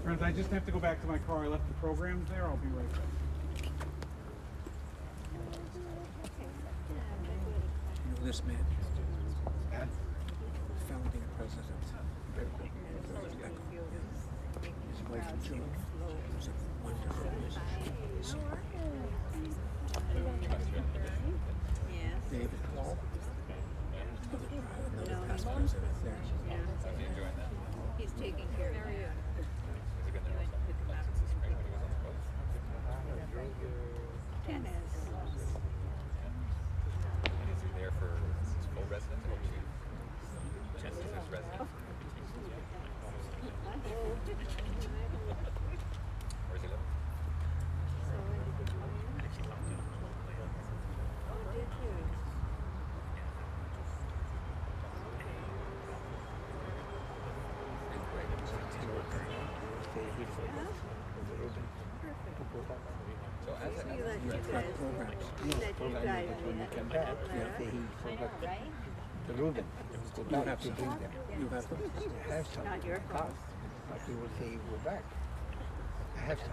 Friends, I just have to go back to my car. I left the programs there. I'll be right back. You know this man? Founding president. His wife Joan was a wonderful musician. David Hall, another past president there. He's taking care of that. Tennis. And is he there for his full residence or just his residence? Where's he live? So as a The Reuben. You have to bring them. You have to. I have some. Not your fault. But they will say, we're back. I have some.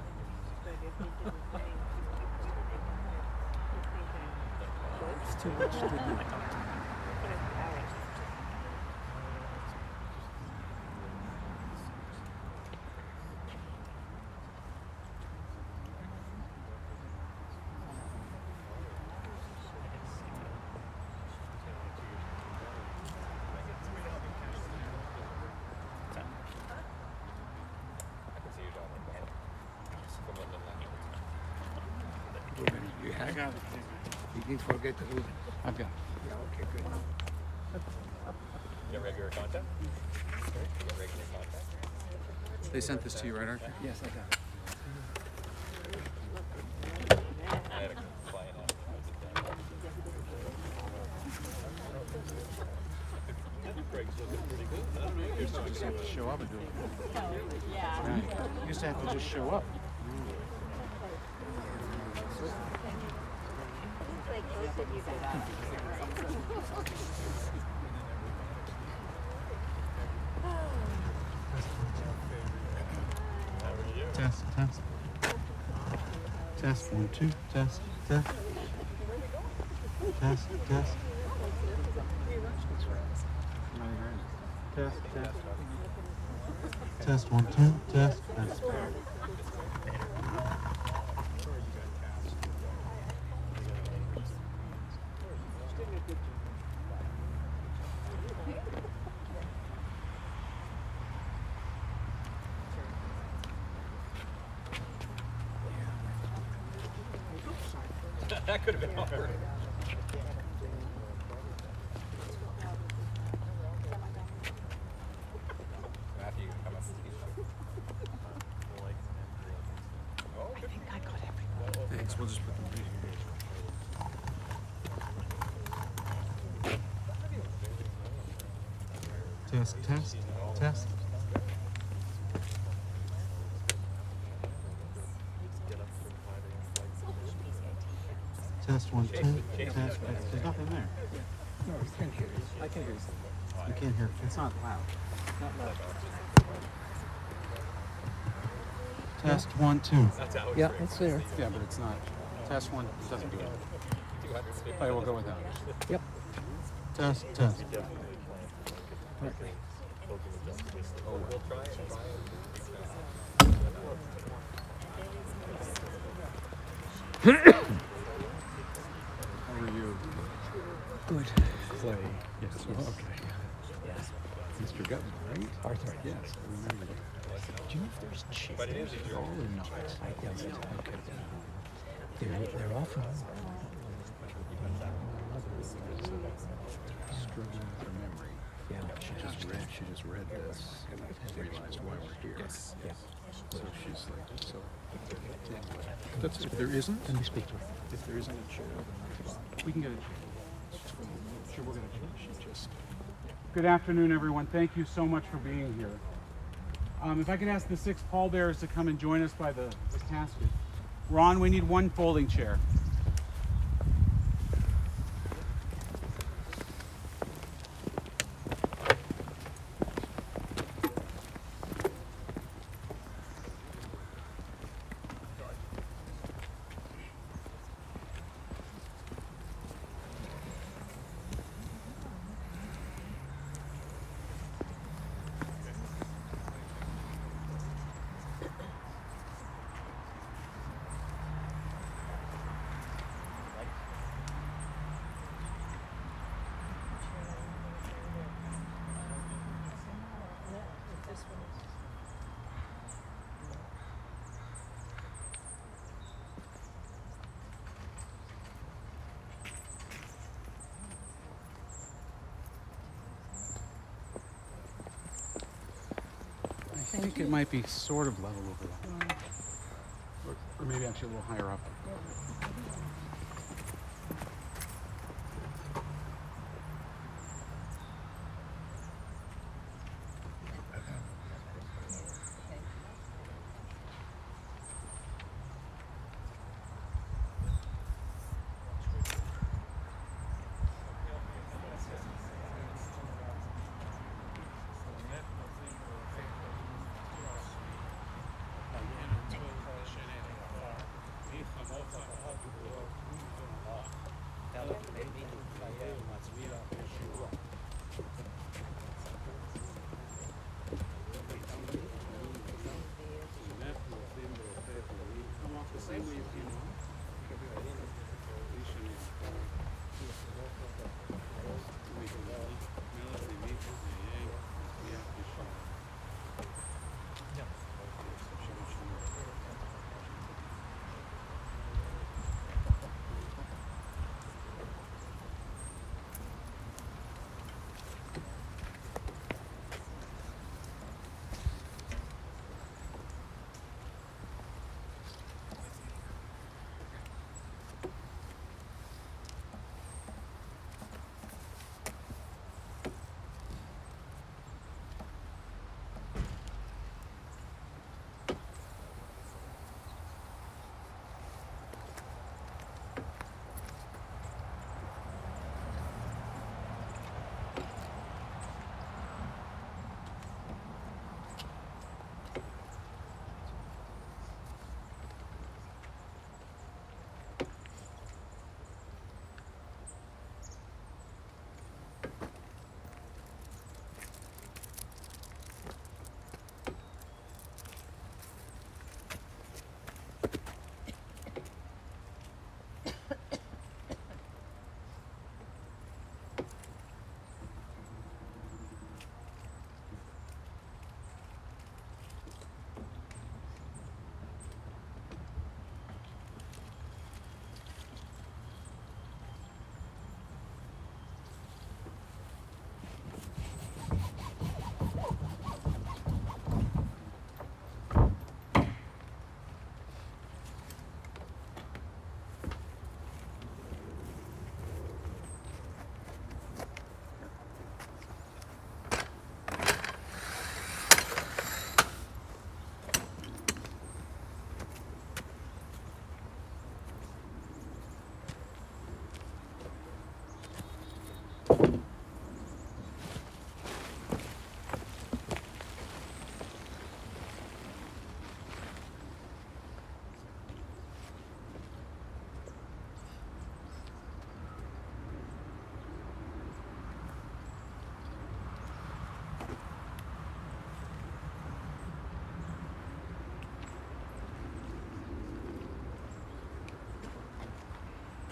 It's too much to do. You have? I got it. You didn't forget the Reuben. I've got it. Yeah, okay, good. You have regular contact? You have regular contact? They sent this to you, right, Arthur? Yes, I got it. I had a client on it. You used to just have to show up and do it. Yeah. You used to have to just show up. Like both of you guys. Test, test. Test, 1, 2, test, test. Test, test. Test, test. Test, 1, 2, test, test. That could have been hard. Matthew, come up. Oh, good. Thanks, we'll just put them right here. Test, test, test. Test, 1, 2, test. There's nothing there. No, you can't hear it. I can hear you. You can't hear. It's not loud. Not loud. Test, 1, 2. That's how Yeah, it's there. Yeah, but it's not. Test 1 doesn't do it. 250. I will go without it. Yep. Test, test. We'll try it. How are you? Good. Clay. Yes. Oh, okay. Yes. Mr. Gutman, right? Arthur. Yes, I remember. Do you know if there's chickens But it is at all or not? I don't know. Okay. They're often Struggling with her memory. yeah. She just read this and realized why we're here. Yes. Yeah. So she's like, so. Anyway, that's if there isn't. Let me speak to her. If there isn't a chair, we can get a chair. Sure, we're gonna chair. She just. Good afternoon, everyone. Thank you so much for being here. If I could ask the 6 pallbearers to come and join us by the casket. Ron, we need 1 folding chair. think it might be sort of level over there. Or maybe actually a little higher up.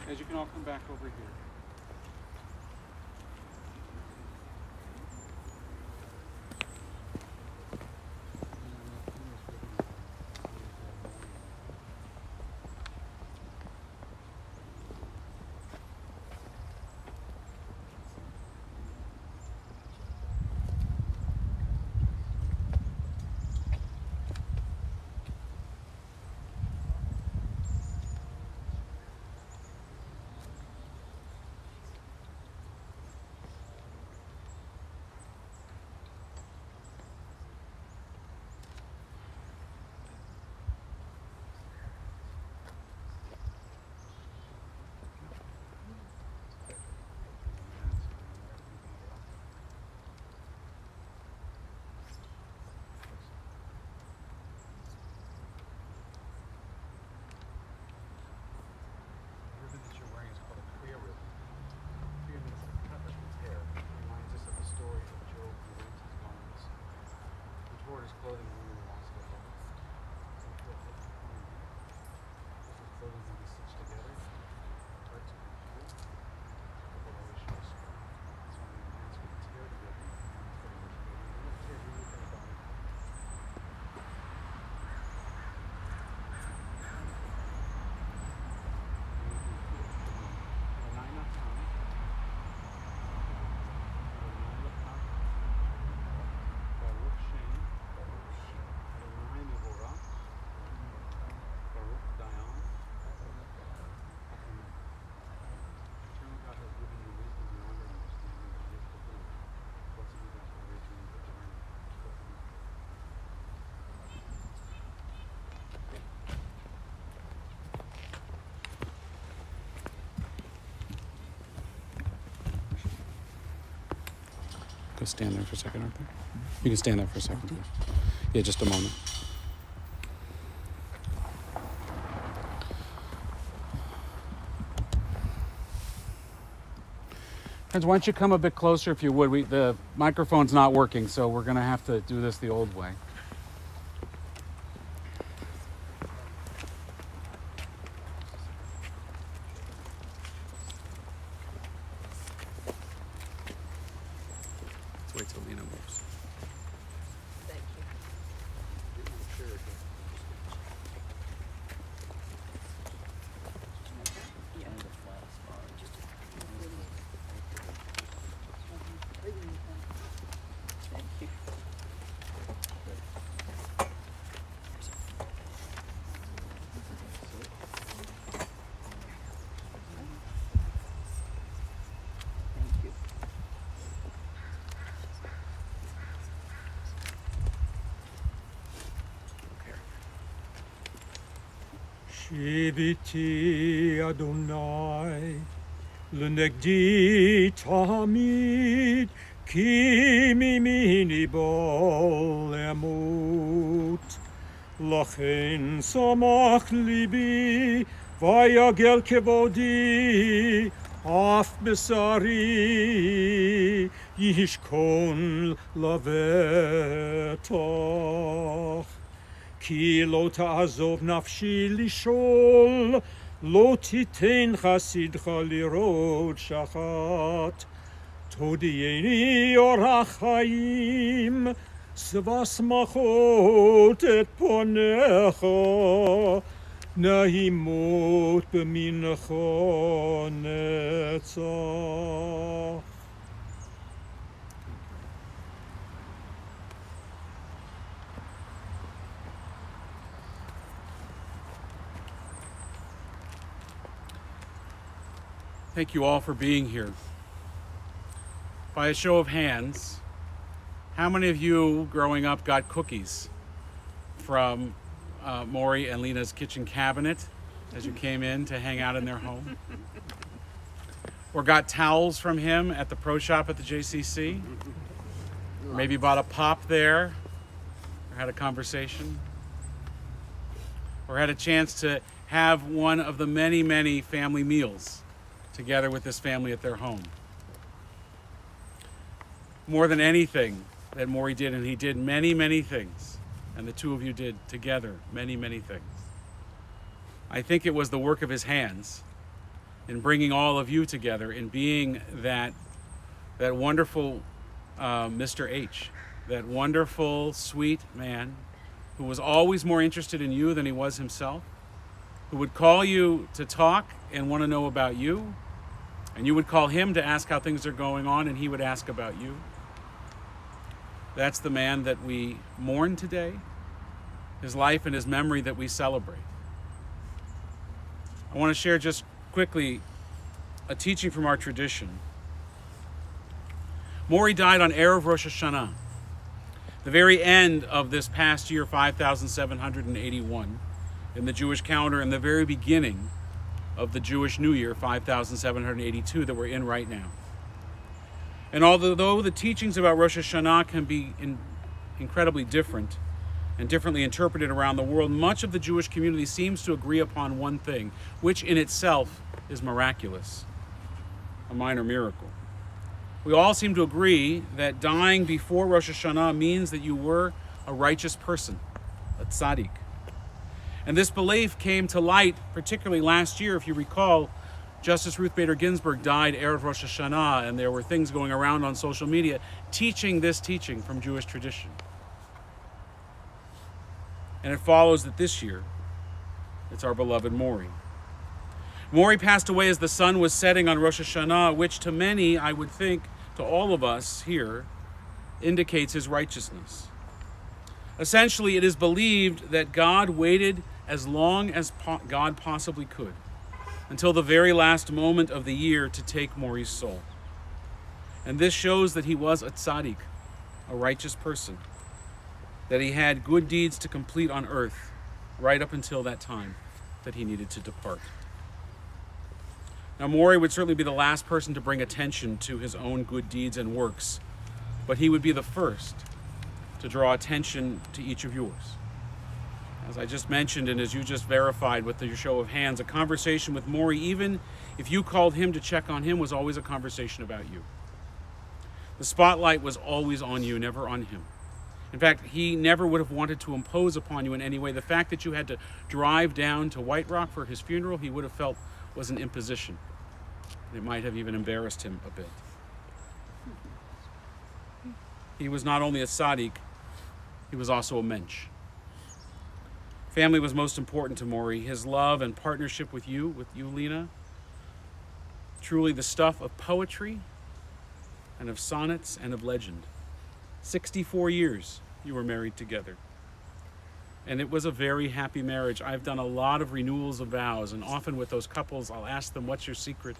As you can all come back over here. His clothing when he wants to go. His clothing can be stitched together. Parts can be peeled. Below his shoes. So when the man's going to tear the ribbon, it's pretty much good. You don't tear anything about it. Just stand there for a second, Arthur. You can stand there for a second, please. Yeah, just a moment. Friends, why don't you come a bit closer if you would? The microphone's not working, so we're going to have to do this the old way. Let's wait till Lena moves. Thank you. שיביתי אדוני לנגדי תמיד כי מימיני בו למות לכן שמח ליבי ויגל כבודי אף בשרי ישכון לבטח כי לא תעזוב נפשי לשאול, לא תיתן חסידך לראות שחת. תודיעני אור החיים, שבע שמחות את פניך, נעימות במינך נצח. Thank you all for being here. By a show of hands, how many of you growing up got cookies from Morry and Lena's kitchen cabinet as you came in to hang out in their home? Or got towels from him at the pro shop at the JCC? Or maybe bought a pop there, or had a conversation? Or had a chance to have one of the many, many family meals together with this family at their home. More than anything that Morry did, and he did many, many things, and the two of you did together many, many things. I think it was the work of his hands in bringing all of you together, in being that wonderful Mr. H, that wonderful, sweet man who was always more interested in you than he was himself, who would call you to talk and want to know about you, and you would call him to ask how things are going on, and he would ask about you. That's the man that we mourn today, his life and his memory that we celebrate. I want to share just quickly a teaching from our tradition. Morry died on Erev Rosh Hashanah, the very end of this past year, 5781, in the Jewish calendar, and the very beginning of the Jewish New Year, 5782, that we're in right now. And although the teachings about Rosh Hashanah can be incredibly different and differently interpreted around the world, much of the Jewish community seems to agree upon one thing, which in itself is miraculous, a minor miracle. We all seem to agree that dying before Rosh Hashanah means that you were a righteous person, a tzaddik. And this belief came to light, particularly last year. If you recall, Justice Ruth Bader Ginsburg died Erev Rosh Hashanah, and there were things going around on social media teaching this teaching from Jewish tradition. And it follows that this year, it's our beloved Morry. Morry passed away as the sun was setting on Rosh Hashanah, which to many, I would think, to all of us here, indicates his righteousness. Essentially, it is believed that God waited as long as God possibly could, until the very last moment of the year, to take Morry's soul. And this shows that he was a tzaddik, a righteous person, that he had good deeds to complete on earth right up until that time that he needed to depart. Now, Morry would certainly be the last person to bring attention to his own good deeds and works but he would be the first to draw attention to each of yours. As I just mentioned, and as you just verified with your show of hands, a conversation with Morry, even if you called him to check on him, was always a conversation about you. The spotlight was always on you, never on him. In fact, he never would have wanted to impose upon you in any way. The fact that you had to drive down to White Rock for his funeral, he would have felt was an imposition. It might have even embarrassed him a bit. He was not only a tzaddik, he was also a mensch. Family was most important to Morry. His love and partnership with you, Lena, truly the stuff of poetry and of sonnets and of legend. 64 years you were married together. And it was a very happy marriage. I've done a lot of renewals of vows, and often with those couples, I'll ask them, what's your secret?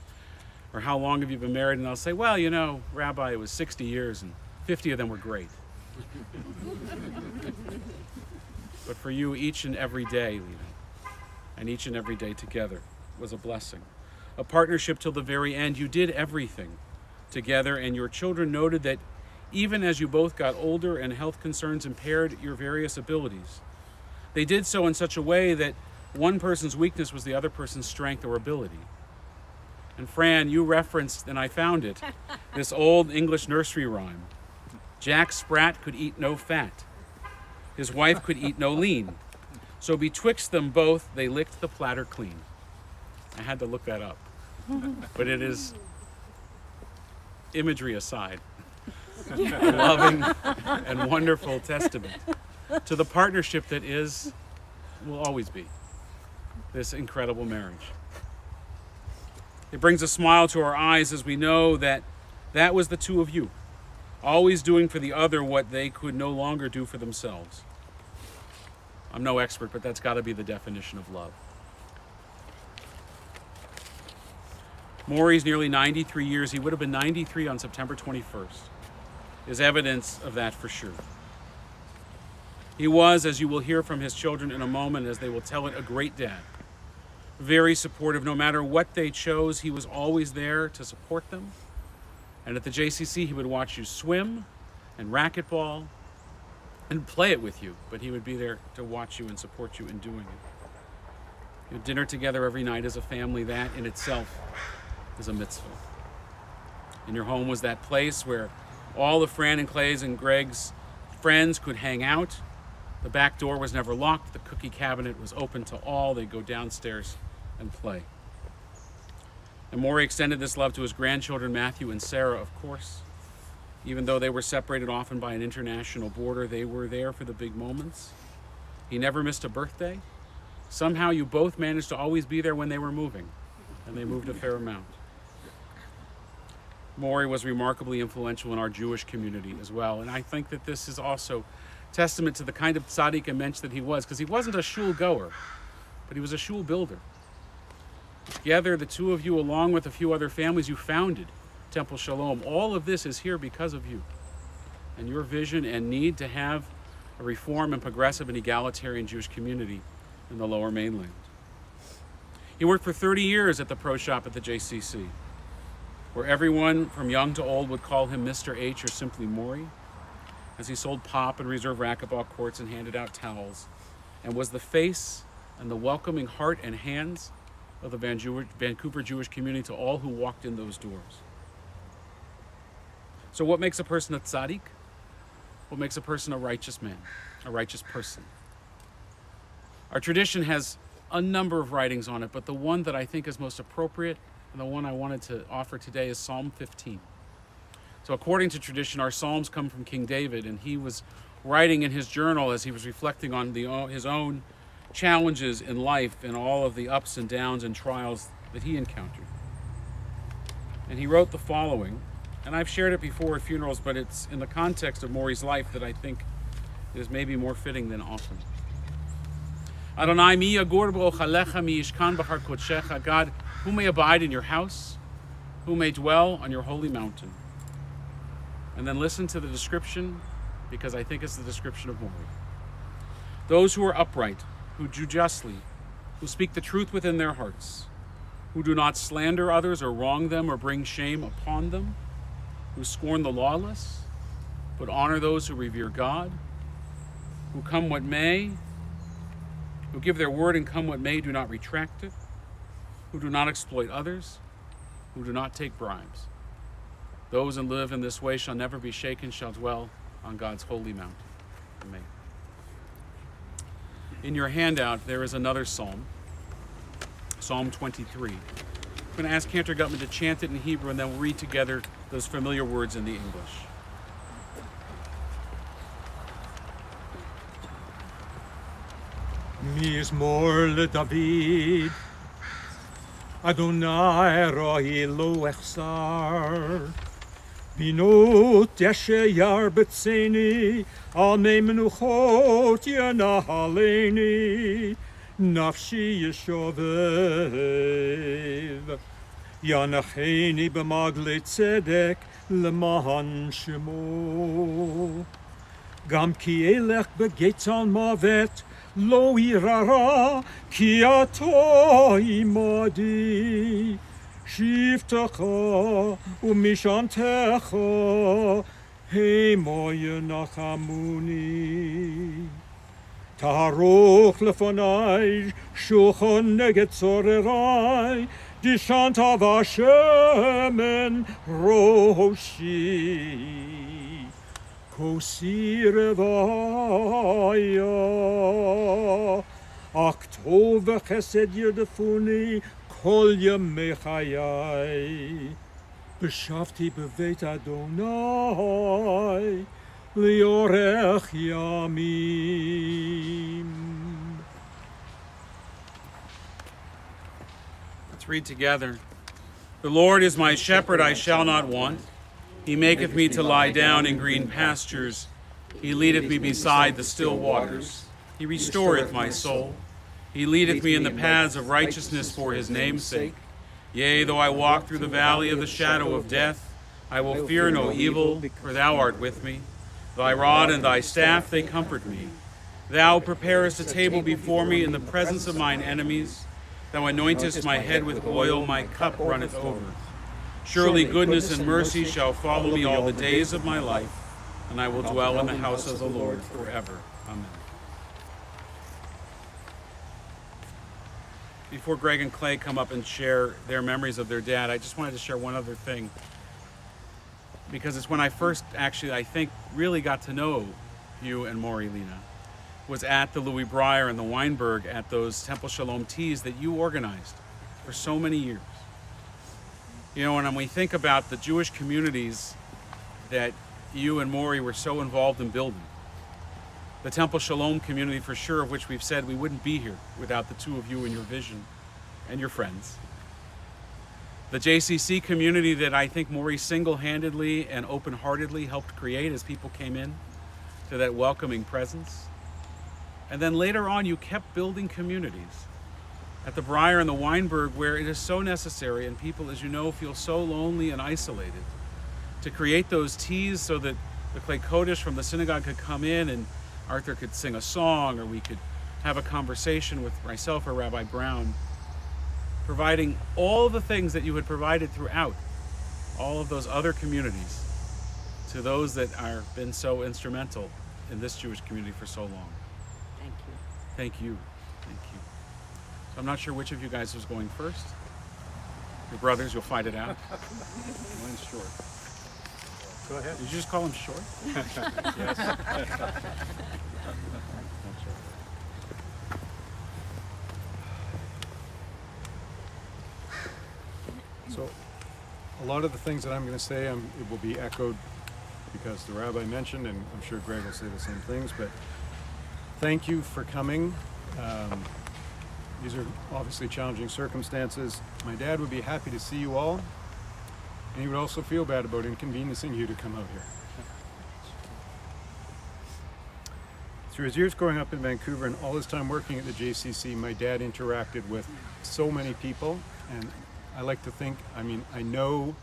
Or how long have you been married? And they'll say, well, you know, Rabbi, it was 60 years and 50 of them were great. But for you, each and every day, Lena, and each and every day together was a blessing. A partnership till the very end. You did everything together, and your children noted that even as you both got older and health concerns impaired your various abilities, they did so in such a way that one person's weakness was the other person's strength or ability. And Fran, you referenced, and I found it, this old English nursery rhyme. Jack Sprat could eat no fat. His wife could eat no lean. So betwixt them both, they licked the platter clean. I had to look that up. But it is, imagery aside, a loving and wonderful testament to the partnership that will always be, this incredible marriage. It brings a smile to our eyes as we know that that was the two of you, always doing for the other what they could no longer do for themselves. I'm no expert, but that's got to be the definition of love. Morry's nearly 93 years, he would have been 93 on September 21st, is evidence of that for sure. He was, as you will hear from his children in a moment, as they will tell it, a great dad. Very supportive. No matter what they chose, he was always there to support them. And at the JCC, he would watch you swim and racquetball and play it with you, but he would be there to watch you and support you in doing it. You had dinner together every night as a family. That in itself is a mitzvah. And your home was that place where all of Fran and Clay's and Greg's friends could hang out. The back door was never locked. The cookie cabinet was open to all. They'd go downstairs and play. And Morry extended this love to his grandchildren, Matthew and Sarah, of course. Even though they were separated often by an international border, they were there for the big moments. He never missed a birthday. Somehow you both managed to always be there when they were moving, and they moved a fair amount. Morry was remarkably influential in our Jewish community as well, and I think that this is also testament to the kind of tzaddik and mensch that he was, because he wasn't a shul goer, but he was a shul builder. Together, the two of you, along with a few other families, you founded Temple Sholom. All of this is here because of you and your vision and need to have a reform and progressive and egalitarian Jewish community in the Lower Mainland. He worked for 30 years at the pro shop at the JCC, where everyone from young to old would call him Mr. H or simply Morry, as he sold pop and reserve racquetball courts and handed out towels, and was the face and the welcoming heart and hands of the Vancouver Jewish community to all who walked in those doors. So what makes a person a tzaddik? What makes a person a righteous man, a righteous person? Our tradition has a number of writings on it, but the one that I think is most appropriate and the one I wanted to offer today is Psalm 15. So according to tradition, our Psalms come from King David, and he was writing in his journal as he was reflecting on his own challenges in life and all of the ups and downs and trials that he encountered. And he wrote the following, and I've shared it before at funerals, but it's in the context of Morry's life that I think is maybe more fitting than often. Adonai mi yagur b'ochalecha mi yishkan b'char kodshecha. God, who may abide in your house, who may dwell on your holy mountain. And then listen to the description, because I think it's the description of Morry. Those who are upright, who do justly, who speak the truth within their hearts, who do not slander others or wrong them or bring shame upon them, who scorn the lawless, but honor those who revere God, who come what may, who give their word and come what may, do not retract it, who do not exploit others, who do not take bribes. Those who live in this way shall never be shaken, shall dwell on God's holy mountain. Amen. In your handout, there is another psalm, Psalm 23. I'm going to ask Cantor Gutman to chant it in Hebrew, and then we'll read together those familiar words in the English. מזמור לדוד, אדוני רואי לא אחסר, בינות דשא ירבצני, על מי מנוחות ינהלני, נפשי ישובב, ינחני במעגלי צדק למען שמו. גם כי אלך בגיא מוות, לא ירא, כי אתה עמדי. שבטך ומשענתך המה ינחמוני. תערוך לפני שולחן נגד צוררי, דשנת ושמן ראשי. כוסי רוויה, אך טוב וחסד ירדפוני כל ימי חיי. בשבתי בבית אדוני לאורך ימים. Let's read together. The Lord is my shepherd, I shall not want. He maketh me to lie down in green pastures. He leadeth me beside the still waters. He restoreth my soul. He leadeth me in the paths of righteousness for his name's sake. Yea, though I walk through the valley of the shadow of death, I will fear no evil, for thou art with me. Thy rod and thy staff, they comfort me. Thou preparest a table before me in the presence of mine enemies. Thou anointest my head with oil, my cup runneth over. Surely goodness and mercy shall follow me all the days of my life, and I will dwell in the house of the Lord forever. Amen. Before Greg and Clay come up and share their memories of their dad, I just wanted to share one other thing. Because it's when I first actually, I think, really got to know you and Morry, Lena, was at the Louis Breyer and the Weinberg at those Temple Sholom teas that you organized for so many years. You know, and when we think about the Jewish communities that you and Morry were so involved in building, the Temple Sholom community, for sure, of which we've said we wouldn't be here without the two of you and your vision and your friends. The JCC community that I think Morry single-handedly and open-heartedly helped create as people came in to that welcoming presence. And then later on, you kept building communities at the Breyer and the Weinberg, where it is so necessary, and people, as you know, feel so lonely and isolated, to create those teas so that the Clay Kodesh from the synagogue could come in and Arthur could sing a song, or we could have a conversation with myself or Rabbi Brown, providing all the things that you had provided throughout all of those other communities to those that are been so instrumental in this Jewish community for so long. Thank you. Thank you. Thank you. So I'm not sure which of you guys was going first. Your brothers, you'll find it out. Mine's short. Go ahead. Did you just call him short? Yes. So, a lot of the things that I'm going to say, it will be echoed because the rabbi mentioned, and I'm sure Greg will say the same things, but thank you for coming. These are obviously challenging circumstances. My dad would be happy to see you all, and he would also feel bad about inconveniencing you to come out here. Through his years growing up in Vancouver and all his time working at the JCC, my dad interacted with so many people, and I like to think, I know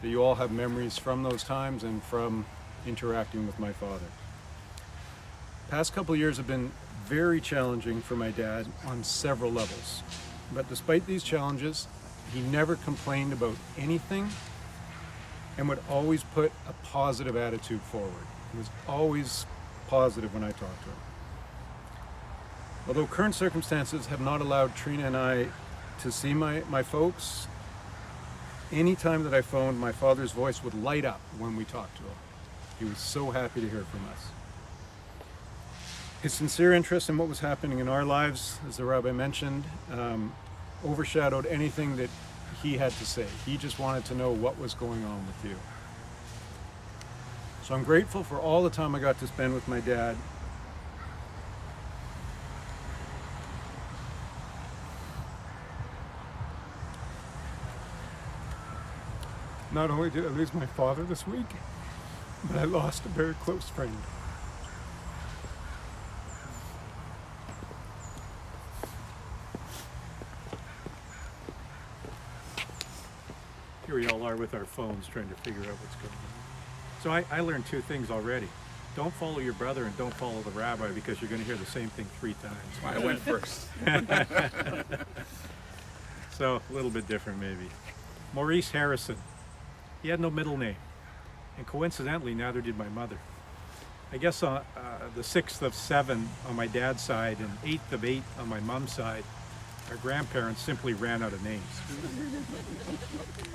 that you all have memories from those times and from interacting with my father. Past couple of years have been very challenging for my dad on several levels. But despite these challenges, he never complained about anything and would always put a positive attitude forward. He was always positive when I talked to him. Although current circumstances have not allowed Trina and I to see my folks, anytime that I phoned, my father's voice would light up when we talked to him. He was so happy to hear from us. His sincere interest in what was happening in our lives, as the rabbi mentioned, overshadowed anything that he had to say. He just wanted to know what was going on with you. So I'm grateful for all the time I got to spend with my dad. Not only did I lose my father this week, but I lost a very close friend. Here we all are with our phones trying to figure out what's going on. So I learned two things already. Don't follow your brother and don't follow the rabbi, because you're going to hear the same thing 3 times. That's why I went first. So a little bit different maybe. Maurice Harrison. He had no middle name. And coincidentally, neither did my mother. I guess the 6th of 7 on my dad's side and 8th of 8 on my mom's side, our grandparents simply ran out of names.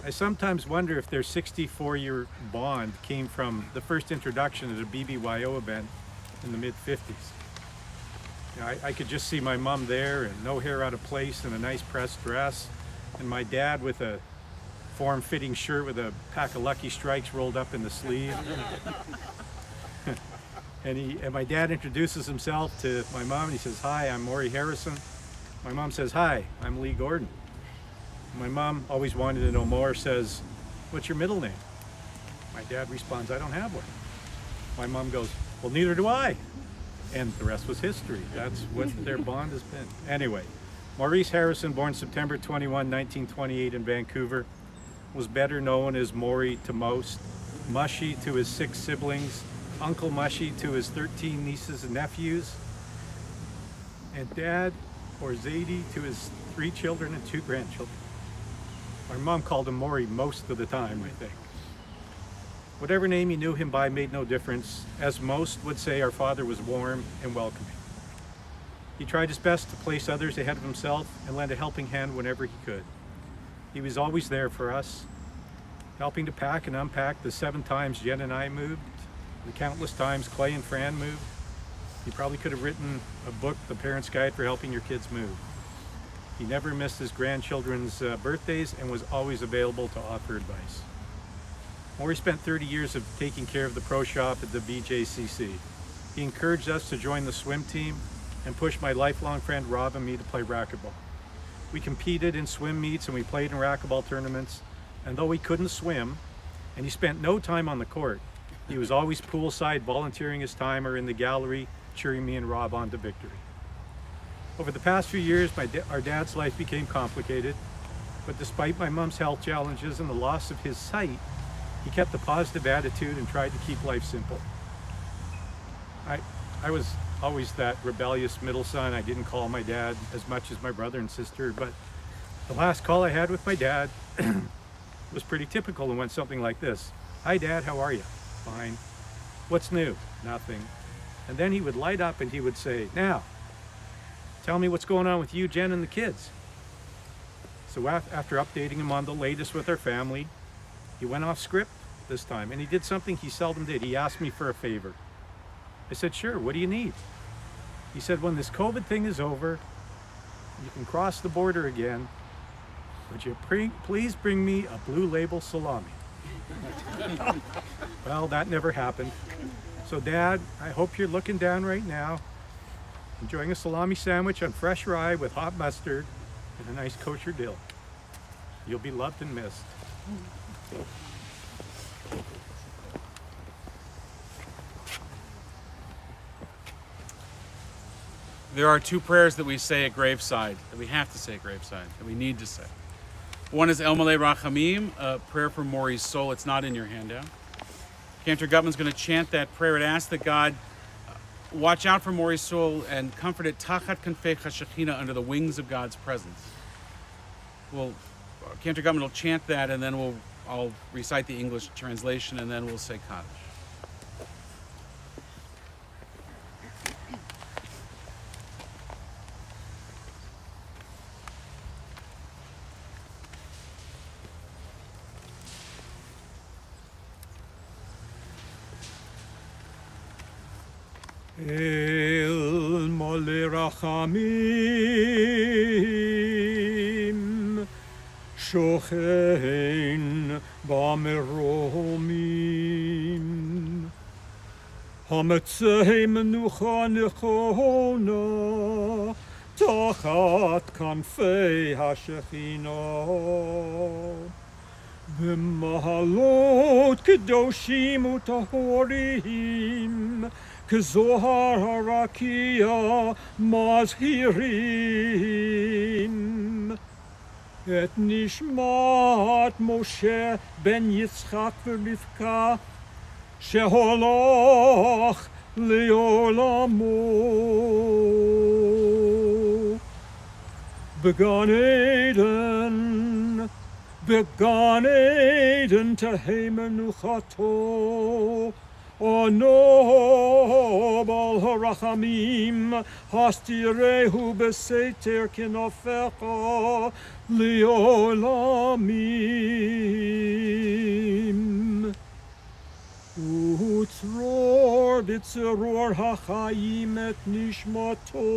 I sometimes wonder if their 64-year bond came from the first introduction at a BBYO event in the mid-50s. You know, I could just see my mom there, and no hair out of place, and a nice pressed dress, and my dad with a form-fitting shirt with a pack of Lucky Strikes rolled up in the sleeve. And my dad introduces himself to my mom, and he says, "Hi, I'm Morry Harrison." My mom says, "Hi, I'm Lee Gordon." My mom always wanted to know more, says, "What's your middle name?" My dad responds, "I don't have one." My mom goes, "Well, neither do I." And the rest was history. That's what their bond has been. Anyway, Maurice Harrison, born September 21, 1928 in Vancouver, was better known as Morry to most, Mushy to his 6 siblings, Uncle Mushy to his 13 nieces and nephews, and Dad, or Zadie, to his 3 children and 2 grandchildren. My mom called him Morry most of the time, I think. Whatever name you knew him by made no difference. As most would say, our father was warm and welcoming. He tried his best to place others ahead of himself and lend a helping hand whenever he could. He was always there for us, helping to pack and unpack the 7 times Jen and I moved, the countless times Clay and Fran moved. He probably could have written a book, The Parent's Guide for Helping Your Kids Move. He never missed his grandchildren's birthdays and was always available to offer advice. Morry spent 30 years of taking care of the pro shop at the BJCC. He encouraged us to join the swim team and pushed my lifelong friend Rob and me to play racquetball. We competed in swim meets and we played in racquetball tournaments, and though he couldn't swim and he spent no time on the court, he was always poolside volunteering his time or in the gallery cheering me and Rob on to victory. Over the past few years, our dad's life became complicated, but despite my mom's health challenges and the loss of his sight, he kept a positive attitude and tried to keep life simple. I was always that rebellious middle son. I didn't call my dad as much as my brother and sister, but the last call I had with my dad was pretty typical and went something like this. "Hi Dad, how are you?" "Fine." "What's new?" "Nothing." And then he would light up and he would say, "Now, tell me what's going on with you, Jen, and the kids." So after updating him on the latest with our family, he went off script this time, and he did something he seldom did. He asked me for a favor. I said, "Sure, what do you need?" He said, "When this COVID thing is over, you can cross the border again. Would you please bring me a Blue Label salami?" Well, that never happened. So Dad, I hope you're looking down right now, enjoying a salami sandwich on fresh rye with hot mustard and a nice kosher dill. You'll be loved and missed. There are 2 prayers that we say at graveside, that we have to say at graveside, that we need to say. One is El Malei Rachamim, a prayer for Morry's soul. It's not in your handout. Cantor Gutman's going to chant that prayer and ask that God watch out for Morry's soul and comfort it tachat kanfei Shekhinah, under the wings of God's presence. Cantor Gutman will chant that, and then I'll recite the English translation, and then we'll say Kaddish. El mole rachamim, shochein b'meromim. Hametzei menucha nechona, tachat kanfei hashechina. B'mahalot kedoshim utahorim, kezohar harakia mazhirim. Et nishmat Moshe ben Yitzchak v'Rivka, sheholach leolamo. Began Eden tehei menuchato, ono bal harachamim, hastirehu beseter kinofecha leolamim. Utzror b'tzeror hachayim et nishmato.